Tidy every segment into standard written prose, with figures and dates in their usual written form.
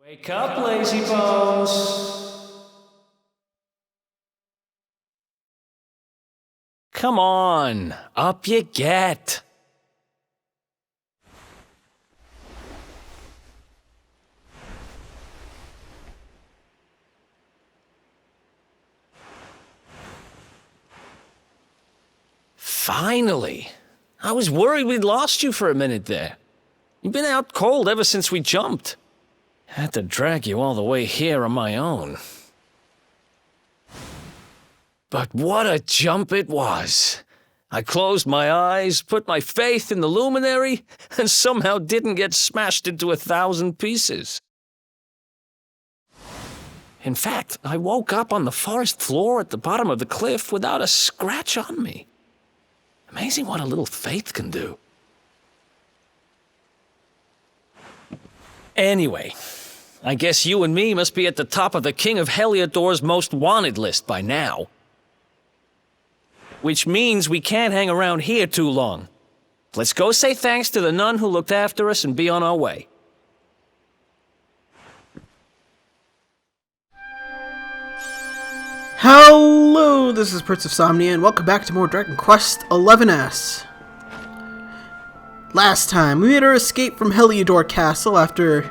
Wake up, lazy bones! Come on, up you get! Finally! I was worried we'd lost you for a minute there. You've been out cold ever since we jumped. Had to drag you all the way here on my own. But what a jump it was! I closed my eyes, put my faith in the luminary, and somehow didn't get smashed into 1,000 pieces. In fact, I woke up on the forest floor at the bottom of the cliff without a scratch on me. Amazing what a little faith can do. Anyway, I guess you and me must be at the top of the King of Heliodor's most wanted list by now. Which means we can't hang around here too long. Let's go say thanks to the nun who looked after us and be on our way. Hello, this is Prince of Somnia, and welcome back to more Dragon Quest XI's. Last time, we made our escape from Heliodor Castle after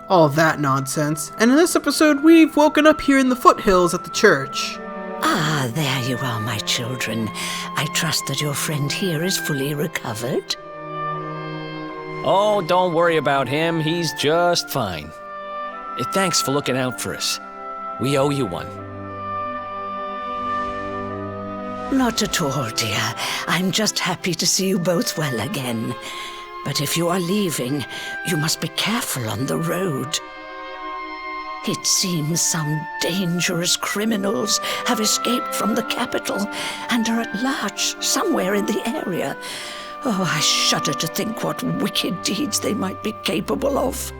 all that nonsense, and in this episode, we've woken up here in the foothills at the church. Ah, there you are, my children. I trust that your friend here is fully recovered. Oh, don't worry about him. He's just fine. Thanks for looking out for us. We owe you one. Not at all, dear. I'm just happy to see you both well again. But if you are leaving, you must be careful on the road. It seems some dangerous criminals have escaped from the capital and are at large somewhere in the area. Oh, I shudder to think what wicked deeds they might be capable of.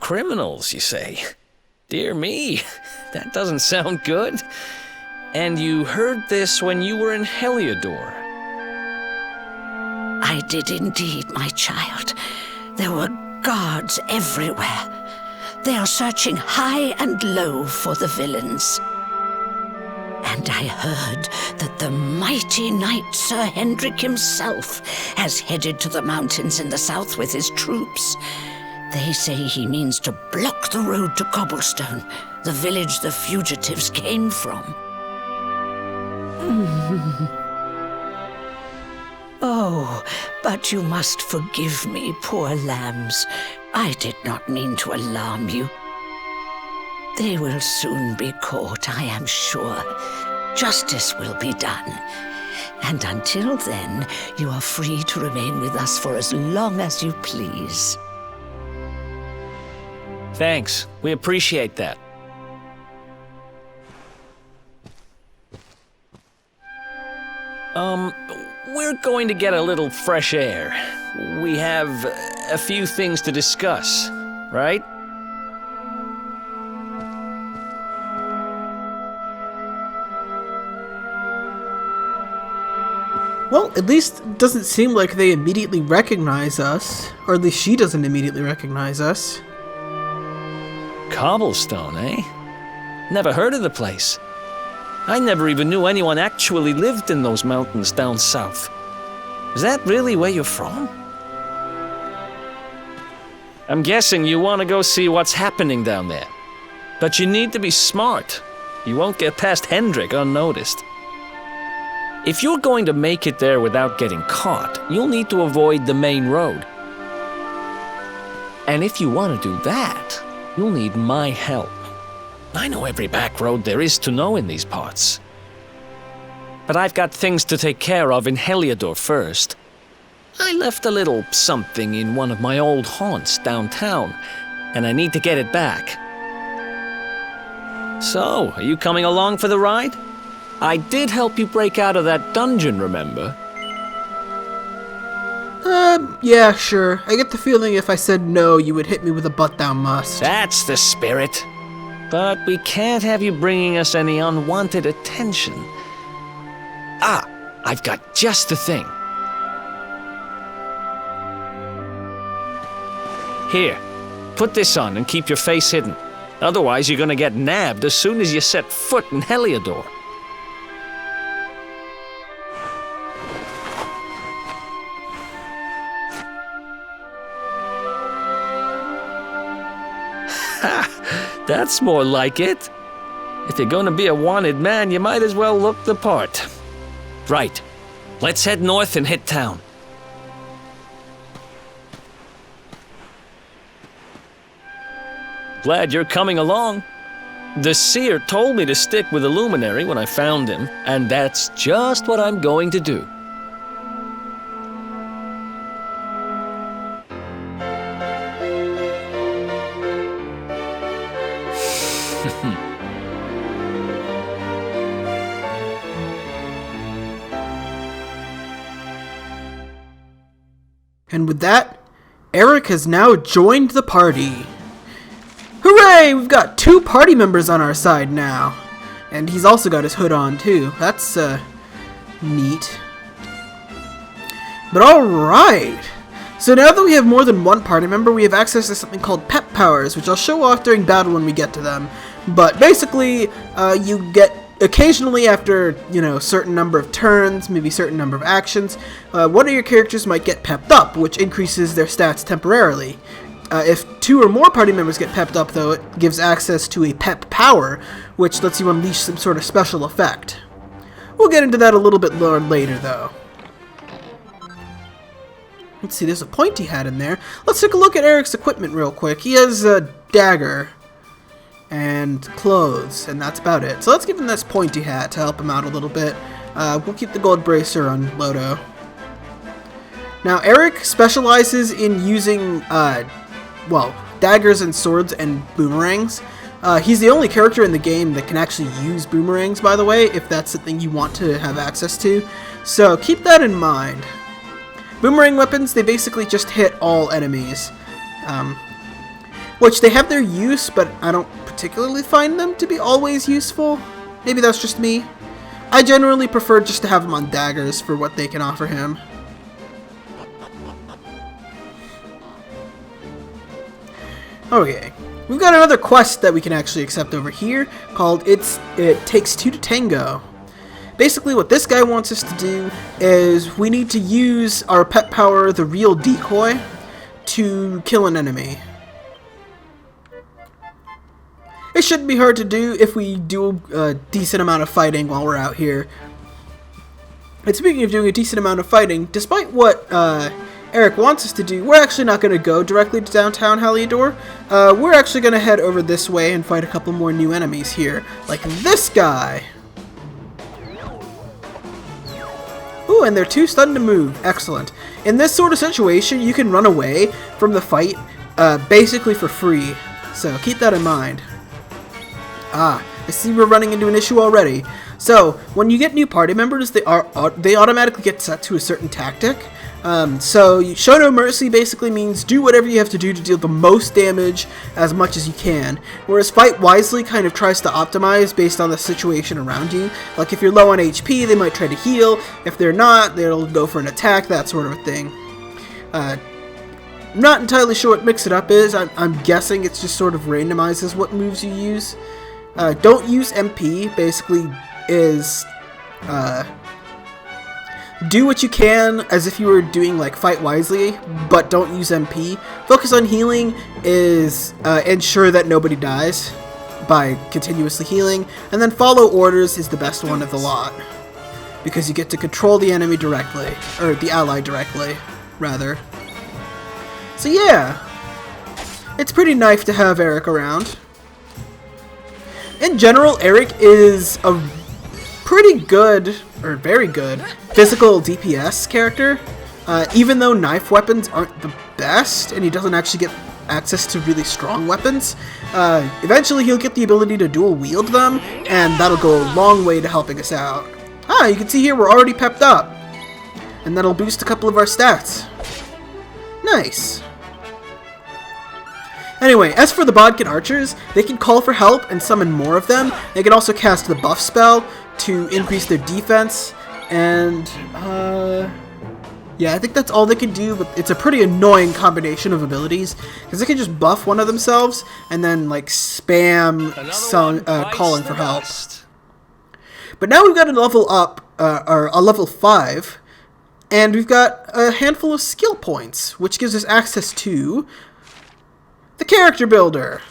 Criminals, you say? Dear me, that doesn't sound good. And you heard this when you were in Heliodor? I did indeed, my child. There were guards everywhere. They are searching high and low for the villains. And I heard that the mighty knight Sir Hendrik himself has headed to the mountains in the south with his troops. They say he means to block the road to Cobblestone, the village the fugitives came from. Oh, but you must forgive me, poor lambs. I did not mean to alarm you. They will soon be caught, I am sure. Justice will be done. And until then, you are free to remain with us for as long as you please. Thanks. We appreciate that. We're going to get a little fresh air. We have a few things to discuss, right? Well, at least it doesn't seem like they immediately recognize us, or at least she doesn't immediately recognize us. Cobblestone, eh? Never heard of the place. I never even knew anyone actually lived in those mountains down south. Is that really where you're from? I'm guessing you want to go see what's happening down there. But you need to be smart. You won't get past Hendrik unnoticed. If you're going to make it there without getting caught, you'll need to avoid the main road. And if you want to do that, you'll need my help. I know every back road there is to know in these parts. But I've got things to take care of in Heliodor first. I left a little something in one of my old haunts downtown, and I need to get it back. So, are you coming along for the ride? I did help you break out of that dungeon, remember? Yeah, sure. I get the feeling if I said no, you would hit me with a butt thou must. That's the spirit. But we can't have you bringing us any unwanted attention. Ah, I've got just the thing. Here, put this on and keep your face hidden. Otherwise, you're gonna get nabbed as soon as you set foot in Heliodor. Ha! That's more like it. If you're gonna be a wanted man, you might as well look the part. Right. Let's head north and hit town. Glad you're coming along. The seer told me to stick with the luminary when I found him, and that's just what I'm going to do. And with that, Eric has now joined the party. Hooray! We've got 2 party members on our side now. And he's also got his hood on, too. That's, neat. But alright! So now that we have more than one party member, we have access to something called pep powers, which I'll show off during battle when we get to them. But basically, you get occasionally after, a certain number of turns, maybe a certain number of actions, one of your characters might get pepped up, which increases their stats temporarily. If 2 or more party members get pepped up, though, it gives access to a pep power, which lets you unleash some sort of special effect. We'll get into that a little bit more later, though. Let's see, there's a pointy hat in there. Let's take a look at Eric's equipment real quick. He has a dagger and clothes, and that's about it. So let's give him this pointy hat to help him out a little bit. We'll keep the gold bracer on Lodo. Now, Eric specializes in using, daggers and swords and boomerangs. He's the only character in the game that can actually use boomerangs, by the way, if that's something you want to have access to. So keep that in mind. Boomerang weapons, they basically just hit all enemies. Which they have their use, but I don't particularly find them to be always useful. Maybe that's just me. I generally prefer just to have them on daggers for what they can offer him. Okay, we've got another quest that we can actually accept over here called It Takes 2 to Tango. Basically what this guy wants us to do is we need to use our pet power, the real decoy, to kill an enemy. It shouldn't be hard to do if we do a decent amount of fighting while we're out here. And speaking of doing a decent amount of fighting, despite what Eric wants us to do, we're actually not going to go directly to downtown Heliodor. We're actually going to head over this way and fight a couple more new enemies here, like this guy. Ooh, and they're too stunned to move. Excellent. In this sort of situation, you can run away from the fight basically for free, so keep that in mind. Ah, I see we're running into an issue already. So, when you get new party members, they automatically get set to a certain tactic. So, show no mercy basically means do whatever you have to do to deal the most damage as much as you can. Whereas fight wisely kind of tries to optimize based on the situation around you. Like if you're low on HP, they might try to heal. If they're not, they'll go for an attack, that sort of a thing. I'm not entirely sure what Mix It Up is. I'm guessing it's just sort of randomizes what moves you use. Don't use MP, basically is do what you can as if you were doing like fight wisely, but don't use MP. Focus on healing is ensure that nobody dies by continuously healing, and then follow orders is the best one of the lot because you get to control the enemy directly, or the ally directly, rather. So yeah, it's pretty nice to have Eric around. In general, Eric is a pretty good, or very good, physical DPS character. Even though knife weapons aren't the best, and he doesn't actually get access to really strong weapons, eventually he'll get the ability to dual wield them, and that'll go a long way to helping us out. Ah, you can see here we're already pepped up, and that'll boost a couple of our stats. Nice. Anyway, as for the Bodkin archers, they can call for help and summon more of them. They can also cast the buff spell to increase their defense, and Yeah, I think that's all they can do, but it's a pretty annoying combination of abilities, because they can just buff one of themselves and then, like, spam calling for help. But now we've got a level up, or a level 5, and we've got a handful of skill points, which gives us access to the Character Builder.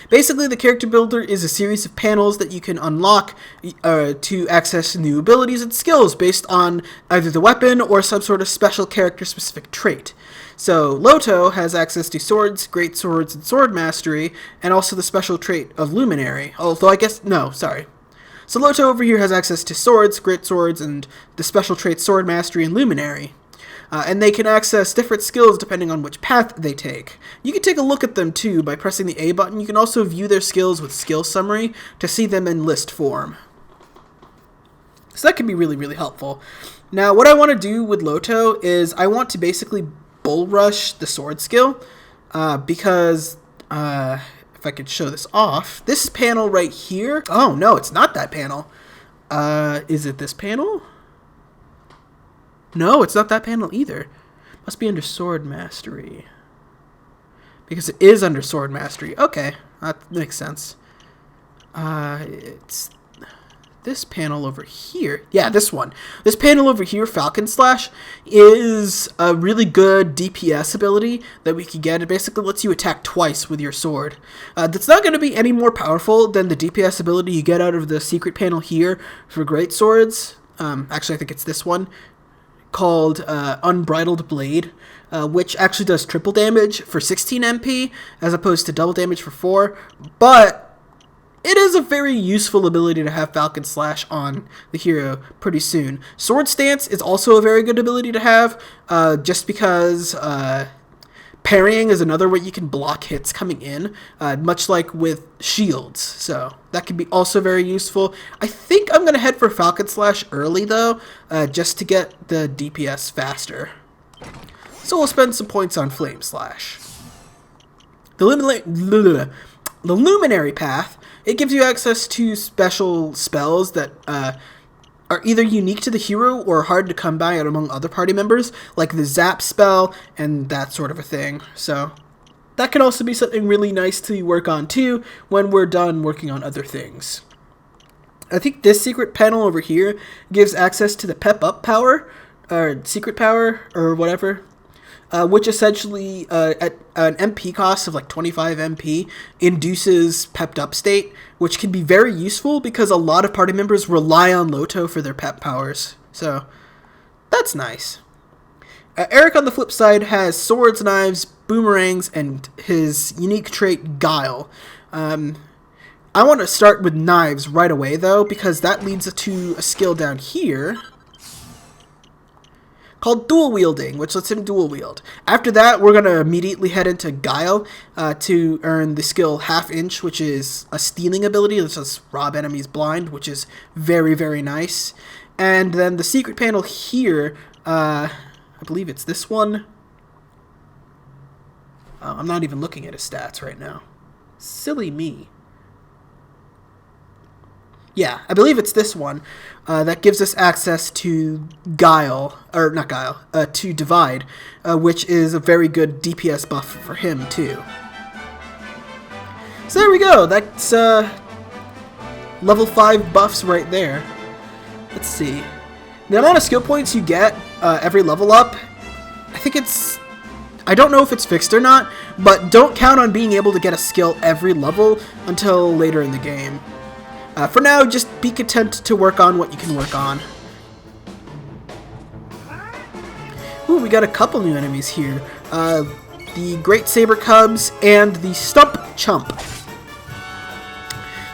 Basically, the Character Builder is a series of panels that you can unlock to access new abilities and skills based on either the weapon or some sort of special character-specific trait. So, Loto has access to swords, great swords, and sword mastery, and also the special trait of Luminary. Although I guess, no, sorry. So Loto over here has access to swords, great swords, and the special traits sword mastery and Luminary. And they can access different skills depending on which path they take. You can take a look at them too by pressing the A button. You can also view their skills with skill summary to see them in list form. So that can be really, really helpful. Now, what I want to do with Loto is I want to basically bull rush the sword skill because if I could show this off, this panel right here. Oh no, it's not that panel. Is it this panel? No, it's not that panel either. Must be under Sword Mastery. Because it is under Sword Mastery. Okay, that makes sense. It's this panel over here. Yeah, this one. This panel over here, Falcon Slash, is a really good DPS ability that we can get. It basically lets you attack twice with your sword. That's not going to be any more powerful than the DPS ability you get out of the secret panel here for great swords. Actually, I think it's this one, called Unbridled Blade, which actually does triple damage for 16 MP as opposed to double damage for 4, but it is a very useful ability to have Falcon Slash on the hero pretty soon. Sword Stance is also a very good ability to have, just because parrying is another way you can block hits coming in, much like with shields, so that can be also very useful. I think I'm going to head for Falcon Slash early, though, just to get the DPS faster. So we'll spend some points on Flame Slash. The Luminary path, it gives you access to special spells that are either unique to the hero or hard to come by among other party members, like the Zap spell and that sort of a thing. So that can also be something really nice to work on too when we're done working on other things. I think this secret panel over here gives access to the Pep Up power, or secret power, or whatever, which essentially, at an MP cost of like 25 MP, induces Pepped Up state, which can be very useful because a lot of party members rely on Loto for their pep powers. So, that's nice. Eric, on the flip side, has swords, knives, boomerangs, and his unique trait, Guile. I want to start with knives right away, though, because that leads to a skill down here called Dual Wielding, which lets him dual wield. After that, we're going to immediately head into Guile to earn the skill Half Inch, which is a stealing ability that lets rob enemies blind, which is very, very nice. And then the secret panel here, I believe it's this one. I'm not even looking at his stats right now. Silly me. Yeah, I believe it's this one that gives us access to Guile, or not Guile, to Divide, which is a very good DPS buff for him too. So there we go, that's level 5 buffs right there. Let's see. The amount of skill points you get every level up, I think I don't know if it's fixed or not, but don't count on being able to get a skill every level until later in the game. For now, just be content to work on what you can work on. Ooh, we got a couple new enemies here. The Great Saber Cubs and the Stump Chump.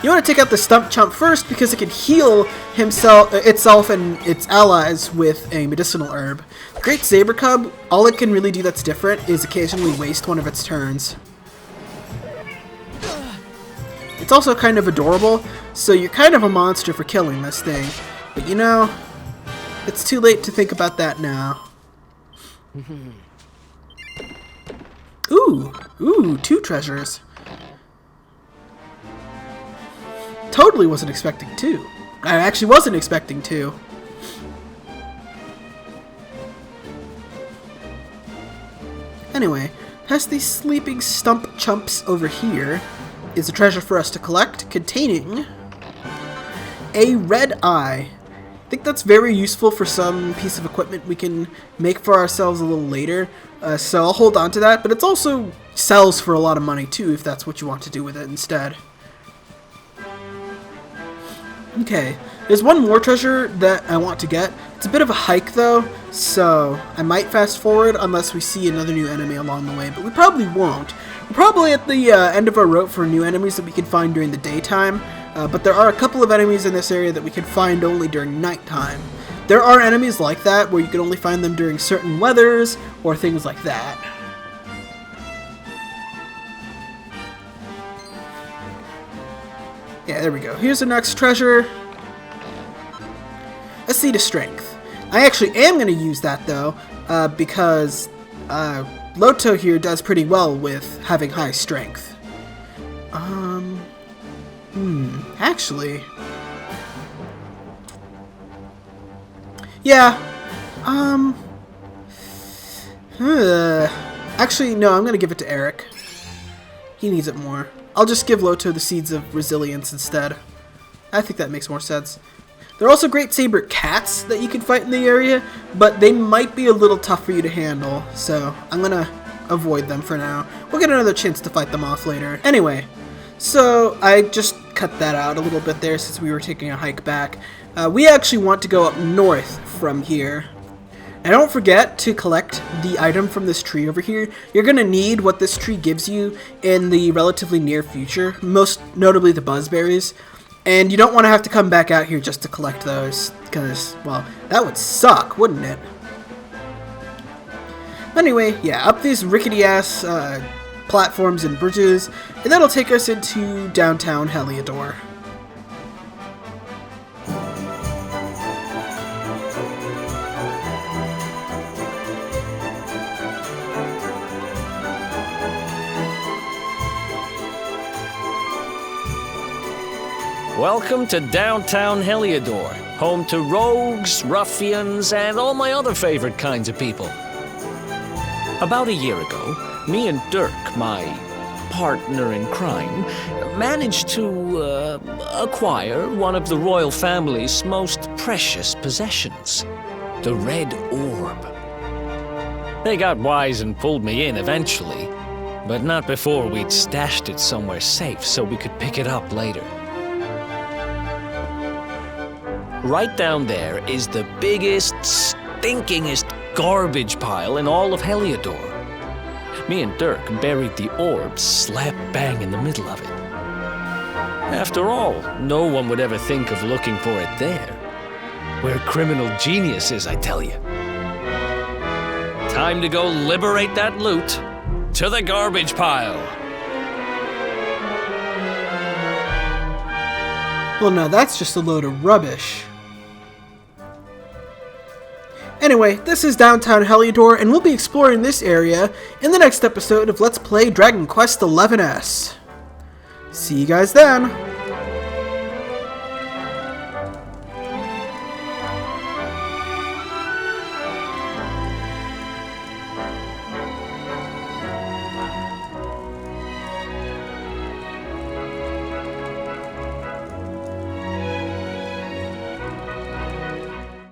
You want to take out the Stump Chump first because it can heal itself and its allies with a medicinal herb. The Great Saber Cub, all it can really do that's different is occasionally waste one of its turns. It's also kind of adorable, so you're kind of a monster for killing this thing. But you know, it's too late to think about that now. Ooh, 2 treasures. Totally wasn't expecting 2. I actually wasn't expecting 2. Anyway, past these sleeping stump chumps over here is a treasure for us to collect containing a red eye. I think that's very useful for some piece of equipment we can make for ourselves a little later, so I'll hold on to that, but it also sells for a lot of money too if that's what you want to do with it instead. Okay, there's one more treasure that I want to get. It's a bit of a hike though, so I might fast forward unless we see another new enemy along the way, but we probably won't. We're probably at the end of our route for new enemies that we can find during the daytime. But there are a couple of enemies in this area that we can find only during nighttime. There are enemies like that where you can only find them during certain weathers or things like that. Yeah, there we go. Here's the next treasure. A seed of strength. I actually am going to use that though, because Loto here does pretty well with having high strength. Actually... Yeah. Actually, no, I'm gonna give it to Eric. He needs it more. I'll just give Loto the seeds of resilience instead. I think that makes more sense. There are also great saber cats that you can fight in the area, but they might be a little tough for you to handle, so I'm gonna avoid them for now. We'll get another chance to fight them off later. Anyway, so I just cut that out a little bit there since we were taking a hike back. We actually want to go up north from here. And don't forget to collect the item from this tree over here. You're going to need what this tree gives you in the relatively near future, most notably the buzzberries. And you don't want to have to come back out here just to collect those, because, well, that would suck, wouldn't it? Anyway, yeah, up these rickety-ass platforms and bridges, and that'll take us into downtown Heliodor. Welcome to downtown Heliodor, home to rogues, ruffians, and all my other favorite kinds of people. About a year ago, me and Dirk, my partner in crime, managed to acquire one of the royal family's most precious possessions, the Red Orb. They got wise and pulled me in eventually, but not before we'd stashed it somewhere safe so we could pick it up later. Right down there is the biggest, stinkingest garbage pile in all of Heliodor. Me and Dirk buried the orb slap bang in the middle of it. After all, no one would ever think of looking for it there. We're criminal geniuses, I tell you. Time to go liberate that loot. To the garbage pile. Well, now that's just a load of rubbish. Anyway, this is downtown Heliodor, and we'll be exploring this area in the next episode of Let's Play Dragon Quest XI's. See you guys then!